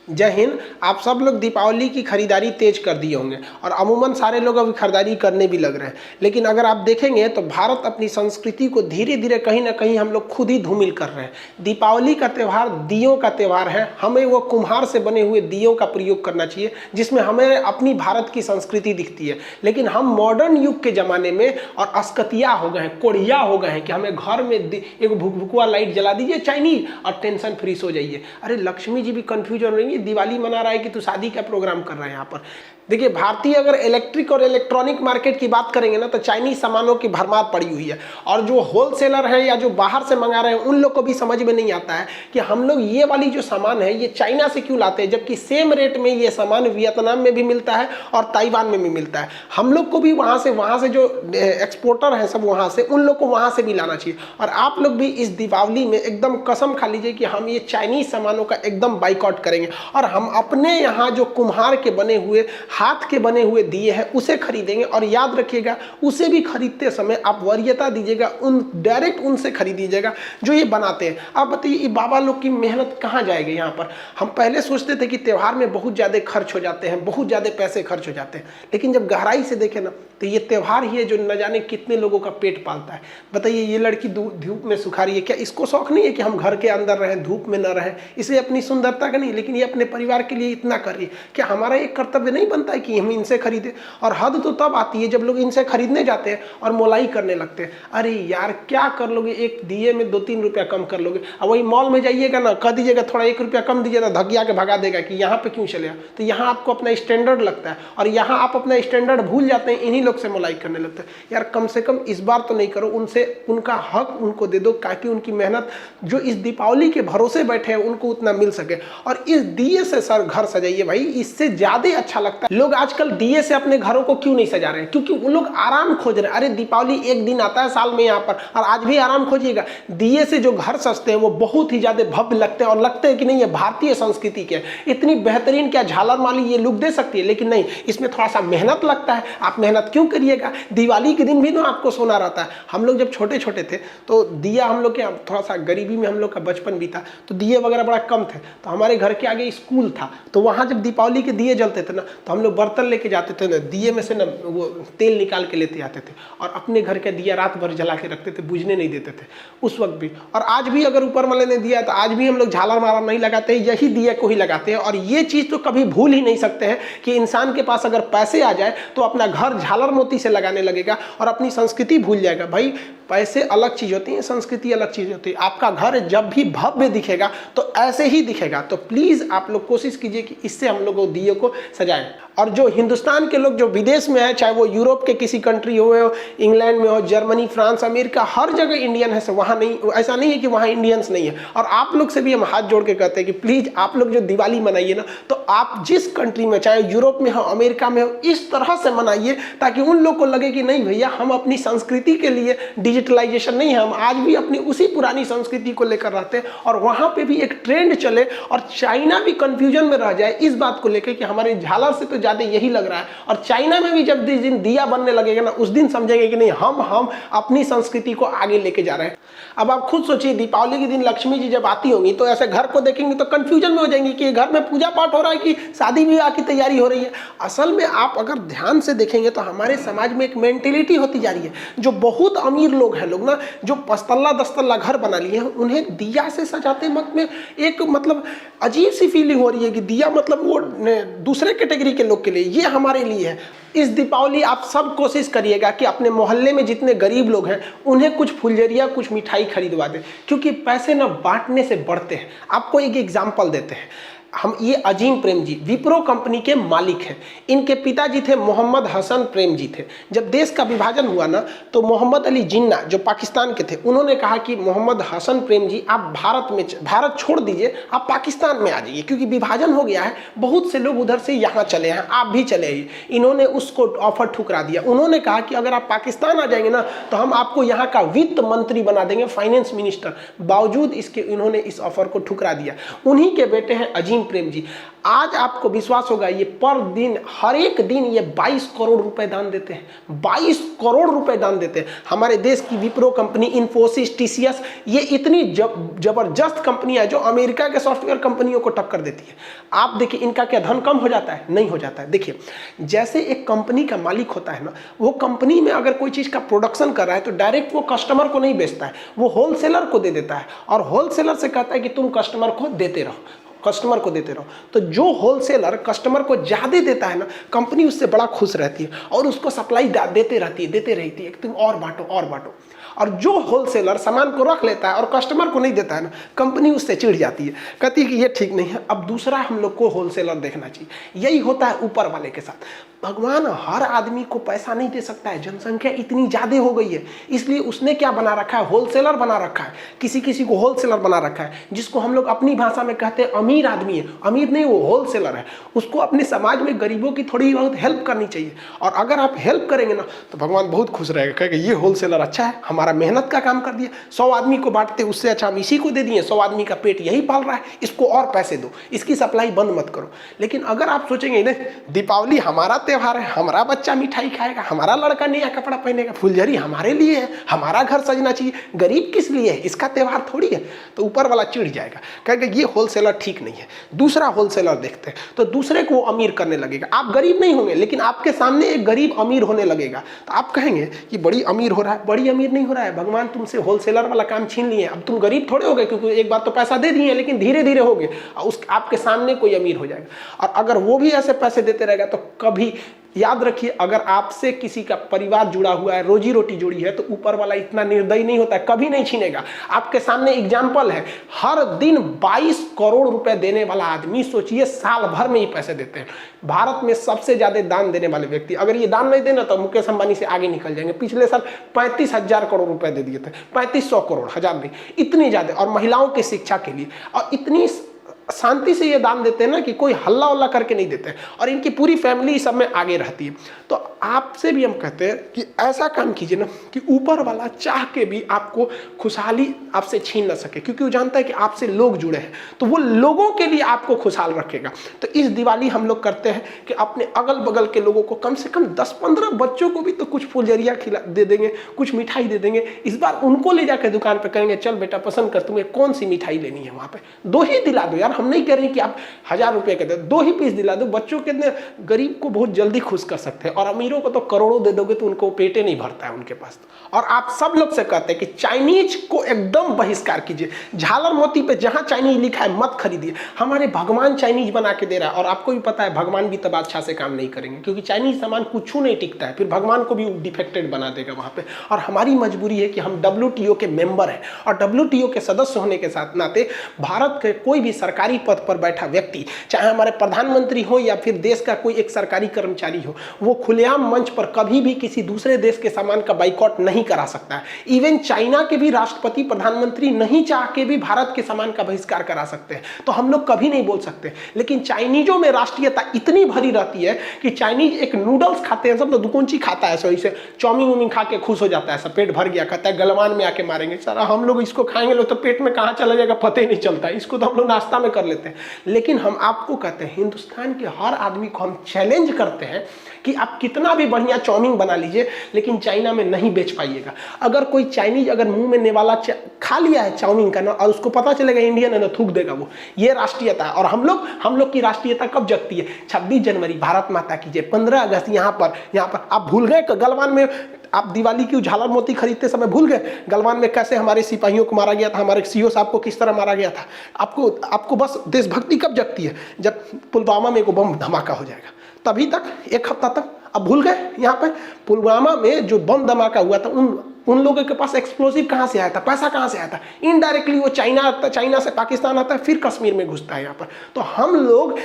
जय हिंद। आप सब लोग दीपावली की खरीदारी तेज कर दिए होंगे और अमूमन सारे लोग अभी खरीदारी करने भी लग रहे हैं। लेकिन अगर आप देखेंगे तो भारत अपनी संस्कृति को धीरे धीरे कहीं ना कहीं हम लोग खुद ही धूमिल कर रहे हैं। दीपावली का त्यौहार दियों का त्यौहार है। हमें वो कुम्हार से बने हुए दियों का प्रयोग करना चाहिए जिसमें हमें अपनी भारत की संस्कृति दिखती है। लेकिन हम मॉडर्न युग के ज़माने में और अस्कतिया हो गए हैं, कोढ़िया हो गए हैं कि हमें घर में एक भुकभुकुआ लाइट जला दीजिए चाइनीज और टेंशन फ्री सो जाइए। अरे लक्ष्मी जी भी कंफ्यूज हो रही है, दिवाली मना रहा है कि तू शादी का प्रोग्राम कर रहा है। यहाँ पर देखिए, भारतीय अगर इलेक्ट्रिक और इलेक्ट्रॉनिक मार्केट की बात करेंगे ना तो चाइनीज सामानों की भरमार पड़ी हुई है। और जो होलसेलर है या जो बाहर से मंगा रहे हैं उन लोग को भी समझ में नहीं आता है कि हम लोग ये वाली जो सामान है ये चाइना से क्यों लाते हैं, जबकि सेम रेट में ये सामान वियतनाम में भी मिलता है और ताइवान में भी मिलता है। हम लोग को भी वहाँ से जो एक्सपोर्टर हैं सब वहाँ से, उन लोग को वहाँ से भी लाना चाहिए। और आप लोग भी इस दीपावली में एकदम कसम खा लीजिए कि हम ये चाइनीज सामानों का एकदम बाइकआउट करेंगे और हम अपने यहाँ जो कुम्हार के बने हुए, हाथ के बने हुए दिए हैं उसे खरीदेंगे। और याद रखिएगा, उसे भी खरीदते समय आप वरीयता दीजिएगा, डायरेक्ट उनसे खरीदीजिएगा जो ये बनाते हैं। आप बताइए, ये बाबा लोग की मेहनत कहाँ जाएगी यहाँ पर। हम पहले सोचते थे कि त्यौहार में बहुत ज़्यादा खर्च हो जाते हैं, बहुत ज़्यादा पैसे खर्च हो जाते हैं, लेकिन जब गहराई से देखें ना तो ये त्यौहार ही है जो न जाने कितने लोगों का पेट पालता है। बताइए, ये लड़की धूप में सुखा रही है, क्या इसको शौक नहीं है कि हम घर के अंदर रहें, धूप में न रहें? इसे अपनी सुंदरता का नहीं, लेकिन ये अपने परिवार के लिए इतना कर रही है। क्या हमारा एक कर्तव्य नहीं बनता है कि हम इनसे खरीदें? और हद तो तब आती है जब लोग इनसे खरीदने जाते हैं और मोलाई करने लगते हैं। अरे यार, क्या कर लोगे, एक दिए में 2-3 रुपया कम कर लोगे। अब वही मॉल में जाइएगा ना, कह दीजिएगा थोड़ा 1 रुपया कम दीजिएगा, धकिया के भगा देगा कि यहाँ पे क्यों चले। तो यहाँ आपको अपना स्टैंडर्ड लगता है और यहाँ आप अपना स्टैंडर्ड भूल जाते हैं, इन्हीं लोग से मोलाई करने लगते हैं। यार कम से कम इस बार तो नहीं करो, उनसे उनका हक उनको दे दो ताकि उनकी मेहनत जो इस दीपावली के भरोसे बैठे हैं उनको उतना मिल सके। और इस दिए से सर घर सजाइए भाई, इससे ज्यादा अच्छा लगता है। लोग आजकल दिए से अपने घरों को क्यों नहीं सजा रहे हैं? क्योंकि वो लोग आराम खोज रहे हैं। अरे दीपावली एक दिन आता है साल में यहाँ पर, और आज भी आराम खोजिएगा। दिए से जो घर सजते हैं वो बहुत ही ज्यादा भव्य लगते हैं और लगते हैं कि नहीं ये भारतीय संस्कृति के इतनी बेहतरीन, क्या झालर माली ये लुक दे सकती है। लेकिन नहीं, इसमें थोड़ा सा मेहनत लगता है। आप मेहनत क्यों करिएगा? दिवाली के दिन भी ना आपको सोना रहता है। हम लोग जब छोटे छोटे थे तो दिया, हम लोग के थोड़ा सा गरीबी में हम लोग का बचपन भी था, तो दिए वगैरह बड़ा कम थे। तो हमारे घर के आगे स्कूल था, तो वहाँ जब दीपावली के दिए जलते थे ना तो हम लोग बर्तन लेके जाते थे ना, दिए में से ना वो तेल निकाल के लेते आते थे और अपने घर का दिया रात भर जला के रखते थे, बुझने नहीं देते थे उस वक्त भी। और आज भी अगर ऊपर वाले ने दिया तो आज भी हम लोग झालर मारा नहीं लगाते, यही दिया को ही लगाते हैं। और ये चीज़ तो कभी भूल ही नहीं सकते हैं कि इंसान के पास अगर पैसे आ जाए तो अपना घर झालर मोती से लगाने लगेगा और अपनी संस्कृति भूल जाएगा। भाई पैसे अलग चीज़ होती है, संस्कृति अलग चीज़ होती है। आपका घर जब भी भव्य दिखेगा तो ऐसे ही दिखेगा। तो प्लीज़ आप लोग कोशिश कीजिए कि इससे हम लोग दिए को सजाएं। और जो हिंदुस्तान के लोग जो विदेश में है, चाहे वो यूरोप के किसी कंट्री हो, इंग्लैंड में हो, जर्मनी, फ्रांस, अमेरिका, हर जगह इंडियन है। वहाँ नहीं, ऐसा नहीं है कि वहाँ इंडियंस नहीं है। और आप लोग से भी हम हाथ जोड़ के कहते हैं कि प्लीज़ आप लोग जो दिवाली मनाइए ना, तो आप जिस कंट्री में, चाहे यूरोप में हो, अमेरिका में हो, इस तरह से मनाइए ताकि उन लोग को लगे कि नहीं भैया, हम अपनी संस्कृति के लिए डिजिटलाइजेशन नहीं है, हम आज भी अपनी उसी पुरानी संस्कृति को लेकर रहते हैं। और वहाँ पे भी एक ट्रेंड चले और चाइना भी कंफ्यूजन में रह जाए इस बात को लेकर कि हमारे झालर से तो ज़्यादा यही लग रहा है। और चाइना में भी जब जिस दिन दिया बनने लगेगा ना, उस दिन समझेंगे कि नहीं, हम अपनी संस्कृति को आगे लेके जा रहे हैं। अब आप खुद सोचिए, दीपावली के दिन लक्ष्मी जी जब आती होंगी तो ऐसे घर को देखेंगे तो कंफ्यूजन में हो जाएंगे कि घर में पूजा पाठ हो रहा है कि शादी ब्याह की तैयारी हो रही है। असल में आप अगर ध्यान से देखेंगे तो हमारे समाज में एक मेंटेलिटी होती जा रही है। जो बहुत अमीर लोग हैं, लोग ना जो 5 तल्ला 10 तल्ला घर बना लिए हैं, उन्हें दिया से सजाते वक्त में एक मतलब अजीब सी फीलिंग हो रही है कि दिया मतलब वो दूसरे कैटेगरी के लोग के लिए, ये हमारे लिए है। इस दीपावली आप सब कोशिश करिएगा कि अपने मोहल्ले में जितने गरीब लोग हैं उन्हें कुछ फुलझड़िया, कुछ मिठाई खरीदवा दें, क्योंकि पैसे ना बांटने से बढ़ते हैं। आपको एक एग्जाम्पल देते हैं। हम ये अजीम प्रेम जी विप्रो कंपनी के मालिक हैं। इनके पिताजी थे मोहम्मद हसन प्रेम जी थे। जब देश का विभाजन हुआ ना तो मोहम्मद अली जिन्ना जो पाकिस्तान के थे, उन्होंने कहा कि मोहम्मद हसन प्रेम जी आप भारत छोड़ दीजिए, आप पाकिस्तान में आ जाइए, क्योंकि विभाजन हो गया है, बहुत से लोग उधर से यहाँ चले हैं, आप भी चले आइए। इन्होंने उसको ऑफर ठुकरा दिया। उन्होंने कहा कि अगर आप पाकिस्तान आ जाएंगे ना तो हम आपको यहाँ का वित्त मंत्री बना देंगे, फाइनेंस मिनिस्टर। बावजूद इसके इन्होंने इस ऑफर को ठुकरा दिया। उन्हीं के बेटे हैं अजीम नसीम प्रेम जी, आज आपको विश्वास होगा ये पर दिन हर एक दिन ये 22 करोड़ रुपए दान देते हैं, 22 करोड़ रुपए दान देते हैं। हमारे देश की विप्रो कंपनी, इन्फोसिस, टीसीएस, ये इतनी जबरदस्त कंपनियां जो अमेरिका के सॉफ्टवेयर कंपनियों को टक्कर देती है। आप देखिए इनका क्या धन कम हो जाता है? नहीं हो जाता है। देखिए जैसे एक कंपनी का मालिक होता है ना, वो कंपनी में अगर कोई चीज का प्रोडक्शन कर रहा है तो डायरेक्ट वो कस्टमर को नहीं बेचता है, वो होलसेलर को दे देता है और होलसेलर से कहता है कि तुम कस्टमर को देते रहो, कस्टमर को देते रहो। तो जो होलसेलर कस्टमर को ज्यादा देता है ना, कंपनी उससे बड़ा खुश रहती है और उसको सप्लाई देते रहती है, तुम और बांटो और बांटो। और जो होलसेलर सामान को रख लेता है और कस्टमर को नहीं देता है ना, कंपनी उससे चिढ़ जाती है, कहती है कि ये ठीक नहीं है, अब दूसरा हम लोग को होलसेलर देखना चाहिए। यही होता है ऊपर वाले के साथ। भगवान हर आदमी को पैसा नहीं दे सकता है, जनसंख्या इतनी ज्यादा हो गई है, इसलिए उसने क्या बना रखा है? होलसेलर बना रखा है। किसी किसी को होलसेलर बना रखा है, जिसको हम लोग अपनी भाषा में कहते हैं अमीर आदमी है। अमीर नहीं, वो होलसेलर है। उसको अपने समाज में गरीबों की थोड़ी बहुत हेल्प करनी चाहिए, और अगर आप हेल्प करेंगे ना तो भगवान बहुत खुश रहेगा, कहेगा ये होलसेलर अच्छा है, हमारा मेहनत का काम कर दिया। 100 आदमी को बांटते उससे अच्छा हम इसी को दे दिए, 100 आदमी का पेट यही पाल रहा है, इसको और पैसे दो, इसकी सप्लाई बंद मत करो। लेकिन अगर आप सोचेंगे नहीं, दीपावली हमारा त्योहार है, हमारा बच्चा मिठाई खाएगा, हमारा लड़का नया कपड़ा पहनेगा, फुलझड़ी हमारे लिए है, हमारा घर सजना चाहिए, गरीब किस लिए है, इसका त्योहार थोड़ी है, तो ऊपर वाला चिढ़ जाएगा, कहेगा ये होलसेलर ठीक नहीं है। दूसरा होलसेलर देखते हैं, तो दूसरे को अमीर करने लगेगा। आप गरीब नहीं होंगे, लेकिन आपके सामने एक गरीब अमीर होने लगेगा, तो आप कहेंगे कि बड़ी अमीर हो रहा है। बड़ी अमीर नहीं हो रहा है, भगवान तुमसे होलसेलर वाला काम छीन लिए, अब तुम गरीब थोड़े हो गए, क्योंकि एक बार तो पैसा दे दिए, लेकिन धीरे धीरे हो गए, उस आपके सामने कोई अमीर हो जाएगा। और अगर वो भी ऐसे पैसे देते रहेगा तो कभी याद रखिए, अगर आपसे किसी का परिवार जुड़ा हुआ है, रोजी रोटी जुड़ी है, तो ऊपर वाला इतना निर्दयी नहीं होता है, कभी नहीं छीनेगा। आपके सामने एग्जाम्पल है, हर दिन 22 करोड़ रुपए देने वाला आदमी, सोचिए साल भर में ही पैसे देते हैं। भारत में सबसे ज्यादा दान देने वाले व्यक्ति, अगर ये दान नहीं देना तो मुकेश अंबानी से आगे निकल जाएंगे। पिछले साल 35,000 करोड़ रुपए दे दिए थे, 3500 करोड़, हजार नहीं, इतनी ज्यादा। और महिलाओं की शिक्षा के लिए, और इतनी शांति से ये दान देते हैं ना कि कोई हल्ला उल्ला करके नहीं देते हैं, और इनकी पूरी फैमिली सब में आगे रहती है। तो आपसे भी हम कहते हैं कि ऐसा काम कीजिए ना कि ऊपर वाला चाह के भी आपको खुशहाली आपसे छीन ना सके, क्योंकि वो जानता है कि आपसे लोग जुड़े हैं, तो वो लोगों के लिए आपको खुशहाल रखेगा। तो इस दिवाली हम लोग करते हैं कि अपने अगल बगल के लोगों को, कम से कम 10-15 बच्चों को भी तो कुछ फुलझड़िया खिला दे देंगे, कुछ मिठाई दे देंगे। इस बार उनको ले जाकर दुकान पर करेंगे, चल बेटा पसंद कर, तुम्हें कौन सी मिठाई लेनी है, वहाँ पे 2 ही दिला दो यार। हम नहीं कह रहे कि आप 1000 रुपए के दे, 2 ही पीस दिला दो। बच्चों के गरीब को बहुत जल्दी खुश कर सकते हैं, और अमीरों को तो करोड़ों दे दोगे तो उनको पेटे नहीं भरता है उनके पास। और आप सब लोग से कहते हैं कि चाइनीज को एकदम बहिष्कार कीजिए। झालर मोती पे जहां चाइनीज लिखा है मत खरीदिए। हमारे भगवान चाइनीज बना के दे रहा है, और आपको भी पता है भगवान भी तब अच्छा से काम नहीं करेंगे, क्योंकि चाइनीज सामान कुछ नहीं टिकता है, फिर भगवान को भी डिफेक्टेड बना देगा वहां पे। और हमारी मजबूरी है कि हम WTO के मेंबर हैं, और WTO के सदस्य होने के साथ नाते भारत के कोई भी सरकारी पद पर बैठा व्यक्ति, चाहे हमारे प्रधानमंत्री हो या फिर देश का कोई एक सरकारी कर्मचारी हो, वो खुलेआम मंच पर कभी भी किसी दूसरे देश के सामान का बाइकआउट नहीं करा सकता है। इवन चाइना के भी राष्ट्रपति, प्रधानमंत्री नहीं चाह के भी भारत के सामान का बहिष्कार करा सकते हैं, तो हम लोग कभी नहीं बोल सकते। लेकिन चाइनीजों में राष्ट्रीयता इतनी भरी रहती है कि चाइनीज एक नूडल्स खाते हैं, सब तो दुकोंची खाता है, सही से चाउमीन उमीन खा के खुश हो जाता है, सब पेट भर गया, कहता है गलवान में आके मारेंगे। सारा हम लोग इसको खाएंगे लोग तो पेट में कहाँ चला जाएगा पता ही नहीं चलता है, इसको तो हम लोग नाश्ता में कर लेते हैं। लेकिन हम आपको कहते हैं, हिंदुस्तान के हर आदमी को हम चैलेंज करते हैं कि आप कितना भी बढ़िया चाउमीन बना लीजिए, लेकिन चाइना में नहीं बेच पाइएगा। अगर कोई चाइनीज अगर मुंह में नेवाला खा लिया है चाउमीन का ना, और उसको पता चलेगा इंडियन है ना, थूक देगा वो। ये राष्ट्रीयता है। और हम लोग की राष्ट्रीयता कब जगती है? 26 जनवरी भारत माता की जय, 15 अगस्त यहाँ पर आप भूल गए गलवान में आप दिवाली की झालर मोती खरीदते समय भूल गए गलवान में कैसे हमारे सिपाहियों को मारा गया था, हमारे सीओ साहब को किस तरह मारा गया था। आपको बस देशभक्ति कब जगती है? जब पुलवामा में एक बम धमाका हो जाएगा, तभी तक, एक हफ्ता तक। अब भूल गए? यहाँ पे पुलवामा में जो बम धमाका हुआ था, उन लोगों के पास एक्सप्लोसिव कहाँ से आया था, पैसा कहाँ से आया था? इनडायरेक्टली वो चाइना से पाकिस्तान आता है, फिर कश्मीर में घुसता है यहाँ पर। तो हम लोग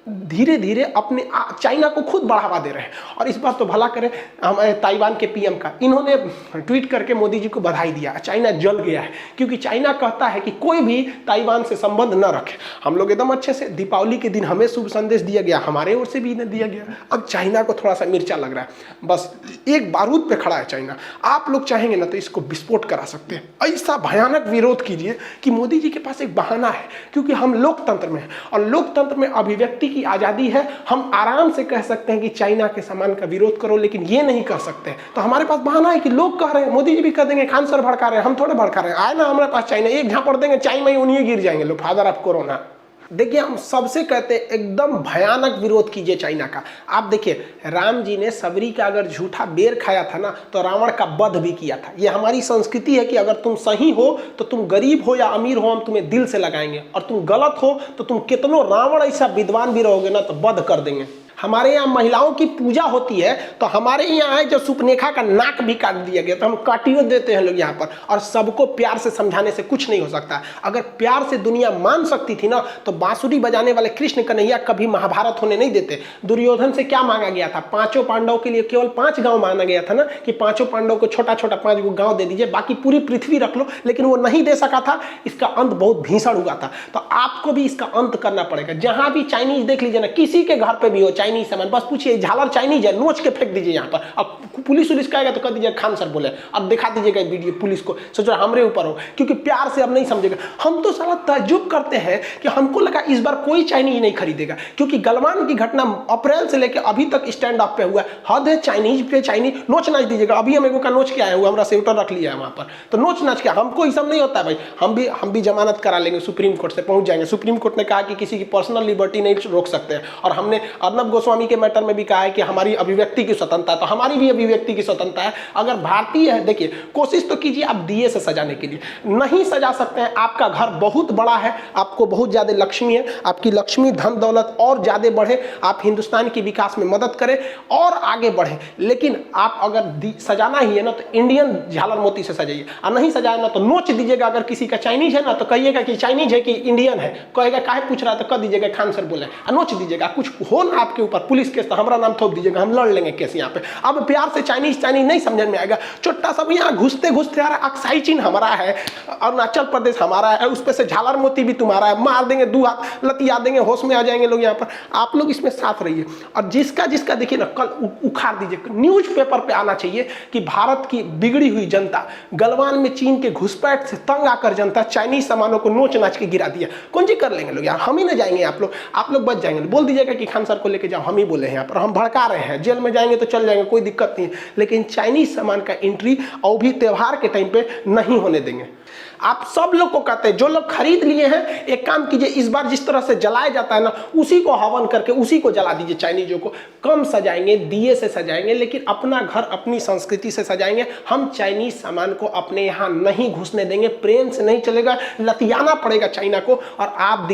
धीरे धीरे अपने चाइना को खुद बढ़ावा दे रहे हैं। और इस बार तो भला करें हमारे ताइवान के पीएम का, इन्होंने ट्वीट करके मोदी जी को बधाई दिया। चाइना जल गया है, क्योंकि चाइना कहता है कि कोई भी ताइवान से संबंध न रखे। हम लोग एकदम अच्छे से, दीपावली के दिन हमें शुभ संदेश दिया गया, हमारे ओर से भी इन्हें दिया गया। अब चाइना को थोड़ा सा मिर्चा लग रहा है, बस एक बारूद पे खड़ा है चाइना। आप लोग चाहेंगे ना तो इसको विस्फोट करा सकते हैं। ऐसा भयानक विरोध कीजिए कि मोदी जी के पास एक बहाना है, क्योंकि हम लोकतंत्र में हैं और लोकतंत्र में अभिव्यक्ति की आजादी है। हम आराम से कह सकते हैं कि चाइना के सामान का विरोध करो, लेकिन ये नहीं कर सकते। तो हमारे पास बहाना है कि लोग कह रहे हैं, मोदी जी भी कह देंगे खान सर भड़का रहे हैं, हम थोड़े भड़का रहे हैं। आए ना हमारे पास चाइना, एक झापड़ देंगे चाइना में उन्हीं गिर जाएंगे लोग, फादर ऑफ कोरोना। देखिए हम सबसे कहते हैं एकदम भयानक विरोध कीजिए चाइना का। आप देखिए राम जी ने सबरी का अगर झूठा बेर खाया था ना, तो रावण का वध भी किया था। ये हमारी संस्कृति है कि अगर तुम सही हो तो तुम गरीब हो या अमीर हो, हम तुम्हें दिल से लगाएंगे, और तुम गलत हो तो तुम कितनों रावण ऐसा विद्वान भी रहोगे ना तो वध कर देंगे। हमारे यहाँ महिलाओं की पूजा होती है, तो हमारे यहाँ है जो सुपनेखा का नाक भी काट दिया गया, तो हम काटियो देते हैं लोग यहाँ पर। और सबको प्यार से समझाने से कुछ नहीं हो सकता। अगर प्यार से दुनिया मान सकती थी ना, तो बांसुरी बजाने वाले कृष्ण कन्हैया कभी महाभारत होने नहीं देते। दुर्योधन से क्या मांगा गया था? पांचों पांडवों के लिए केवल 5 गांव मांगा गया था ना, कि पांचों पांडवों को छोटा छोटा 5 गांव दे दीजिए, बाकी पूरी पृथ्वी रख लो, लेकिन वो नहीं दे सका था। इसका अंत बहुत भीषण हुआ था। तो आपको भी इसका अंत करना पड़ेगा। जहां भी चाइनीज देख लीजिए ना, किसी के घर पे भी हो चाइनीज सामान, बस पूछिए झालर चाइनीज है, नोच के फेंक दीजिए यहाँ पर। अब पुलिस कहेगा तो कह दीजिए खान सर बोले, अब दिखा दीजिएगा वीडियो पुलिस को, सोचो हमरे ऊपर हो, क्योंकि प्यार से अब नहीं समझेगा। हम तो साला ताज्जुब करते हैं कि हमको लगा इस बार कोई चाइनीज नहीं खरीदेगा, क्योंकि गलवान की घटना अप्रैल से लेकर अभी तक स्टैंड अप पे हुआ है। हद है चाइनीज पे, चाइनीज नोच नाच दीजिएगा। अभी हम एगो का नोच के आया हुआ, हमारा स्वेटर रख लिया है वहाँ पर, तो नोच नाच के हमको ये सब नहीं होता भाई। हम भी जमानत करा लेंगे, सुप्रीम कोर्ट से पहुंच जाएंगे। सुप्रीम कोर्ट ने कहा कि किसी की पर्सनल लिबर्टी नहीं रोक सकते हैं, और हमने अर्नब गोस्वामी के मैटर में भी कहा है कि हमारी अभिव्यक्ति की स्वतंत्रता, तो हमारी भी अभिव्यक्ति की स्वतंत्रता है। अगर भारतीय है, देखिए कोशिश तो कीजिए आप दिए से सजाने के लिए, नहीं सजा सकते हैं। आपका घर बहुत बड़ा है, आपको बहुत ज्यादा लक्ष्मी है, आपकी लक्ष्मी धन दौलत और ज्यादा बढ़े, आप हिंदुस्तान के विकास में मदद करें और आगे बढ़े। लेकिन आप अगर सजाना ही है ना, तो इंडियन झालर मोती से सजाइए, और नहीं सजाए ना तो नोच दीजिएगा। अगर किसी का चाइनीज है ना, तो कहिएगा कि चाइनीज है कि इंडियन है, कहेगा काहे पूछ रहा है, तो कह दीजिएगा खान सर बोले, नोच दीजिएगा। कुछ हो ना आपके ऊपर पुलिस केस, तो हमारा नाम थोप दीजिएगा, हम लड़ लेंगे केस यहाँ पे। अब प्यार से चाइनीज नहीं समझ में आएगा। छोटा सब यहाँ घुसते घुसते यार अक्साई चीन हमारा है, अरुणाचल प्रदेश हमारा है, उस पर से झालर मोती भी तुम्हारा है, मार देंगे, 2 हाथ लतिया देंगे, होश में आ जाएंगे लोग यहाँ पर। आप लोग इसमें साथ रहिए, और जिसका जिसका देखिए ना कल उखाड़ दीजिए। न्यूज पेपर पे आना चाहिए कि भारत की बिगड़ी हुई जनता, गलवान में चीन के घुसपैठ से तंग आकर जनता चाइनीज सामानों को नोच नाच के गिरा दिया। कौन जी कर लेंगे लोग यार, हम ही ना जाएंगे। आप लोग बच जाएंगे। बोल दीजिएगा कि खान सर को लेके जाओ, हम ही बोले हैं यहाँ पर, हम भड़का रहे हैं, जेल में जाएंगे तो चल जाएंगे, कोई दिक्कत नहीं है। लेकिन चाइनीज सामान का एंट्री और भी त्योहार के टाइम पे नहीं होने देंगे। आप सब लोग को कहते हैं, जो लोग खरीद लिए हैं, एक काम कीजिए, इस बार जिस तरह से जलाया जाता है ना, उसी को हवन करके उसी को जला दीजिए। चाइनीजों को कम सजाएंगे, दिए से सजाएंगे, लेकिन अपना घर अपनी संस्कृति से सजाएंगे। हम चाइनीज सामान को अपने यहाँ नहीं घुसने देंगे, प्रेम से नहीं चलेगा, लतियाना पड़ेगा चाइना को। और आप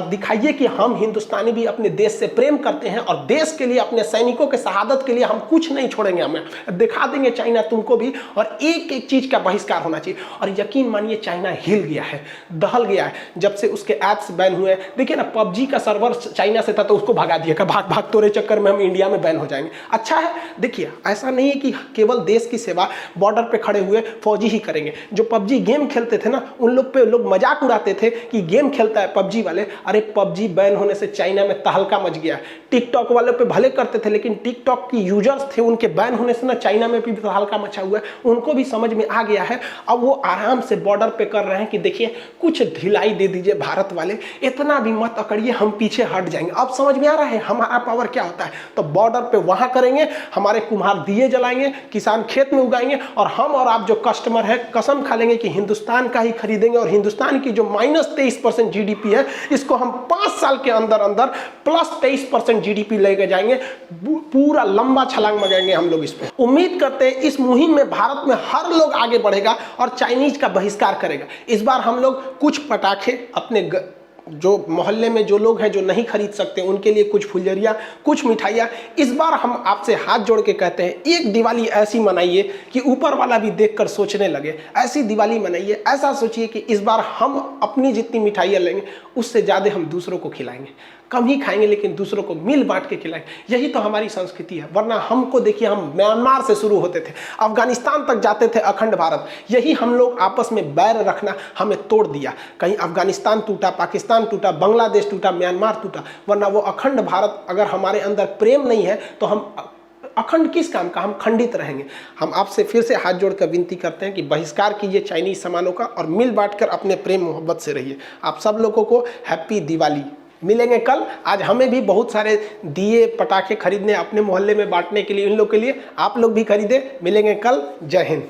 दिखाइए कि हम हिंदुस्तानी भी अपने देश से प्रेम करते हैं, और देश के लिए, अपने सैनिकों के शहादत के लिए हम कुछ नहीं छोड़ेंगे। हमें दिखा देंगे चाइना तुमको भी, और एक एक चीज का बहिष्कार होना चाहिए। और यकीन मानिए चाइना हिल गया है, दहल गया है, जब से उसके ऐप्स बैन हुए। देखिए ना, पबजी का सर्वर चाइना से था तो उसको भगा दिया, भाग भाग तोरे चक्कर में हम इंडिया में बैन हो जाएंगे। अच्छा है, देखिए ऐसा नहीं है कि केवल देश की सेवा बॉर्डर पे खड़े हुए फौजी ही करेंगे। जो पबजी गेम खेलते थे ना, उन लोग पे लोग मजाक उड़ाते थे कि गेम खेलता है पबजी वाले। अरे पबजी बैन होने से चाइना में तहलका मच गया। टिकटॉक वाले पे भले करते थे, लेकिन टिकटॉक की यूजर्स थे, उनके बैन होने से ना चाइना में भी तहलका मचा हुआ है। उनको भी समझ में आ गया है। अब वो आराम से बॉर्डर पे कर रहे हैं कि देखिए कुछ ढिलाई दे दीजिए भारत वाले, इतना भी मत अकड़िए, हम पीछे हट जाएंगे। अब समझ में आ रहा है हमारा पावर क्या होता है। तो बॉर्डर पे वहां करेंगे, हमारे कुम्हार दिए जलाएंगे, किसान खेत में उगाएंगे, और हम और आप जो कस्टमर है कसम खा लेंगे कि हिंदुस्तान का ही खरीदेंगे। और हिंदुस्तान की जो -23% जीडीपी है, इसको हम 5 साल के अंदर अंदर +23% जीडीपी लेके जाएंगे। पूरा लंबा छलांग लगाएंगे हम लोग इस पे। उम्मीद करते हैं इस मुहिम में भारत में हर लोग आगे बढ़ेगा और चाइनीज का बहिष्कार करेगा। इस बार हम लोग कुछ पटाखे अपने जो मोहल्ले में जो लोग हैं जो नहीं खरीद सकते, उनके लिए कुछ फुलझड़ियाँ, कुछ मिठाइयाँ। इस बार हम आपसे हाथ जोड़ के कहते हैं, एक दिवाली ऐसी मनाइए कि ऊपर वाला भी देखकर सोचने लगे। ऐसी दिवाली मनाइए, ऐसा सोचिए कि इस बार हम अपनी जितनी मिठाइयाँ लेंगे उससे ज़्यादा हम दूसरों को खिलाएंगे। कम ही खाएंगे लेकिन दूसरों को मिल बांट के खिलाएंगे। यही तो हमारी संस्कृति है। वरना हमको देखिए, हम म्यांमार से शुरू होते थे, अफगानिस्तान तक जाते थे, अखंड भारत। यही हम लोग आपस में बैर रखना हमें तोड़ दिया। कहीं अफगानिस्तान टूटा, पाकिस्तान टूटा, बांग्लादेश टूटा, म्यांमार टूटा, वरना वो अखंड भारत, अगर हमारे अंदर प्रेम नहीं है तो हम अखंड किस काम का, हम खंडित रहेंगे। हम आपसे फिर से हाथ जोड़कर विनती करते हैं कि बहिष्कार कीजिए चाइनीज सामानों का और मिल बांटकर अपने प्रेम मोहब्बत से रहिए। आप सब लोगों को हैप्पी दिवाली। मिलेंगे कल। आज हमें भी बहुत सारे दिए पटाखे खरीदने अपने मोहल्ले में बांटने के लिए, इन लोग के लिए, आप लोग भी खरीदे। मिलेंगे कल। जय हिंद।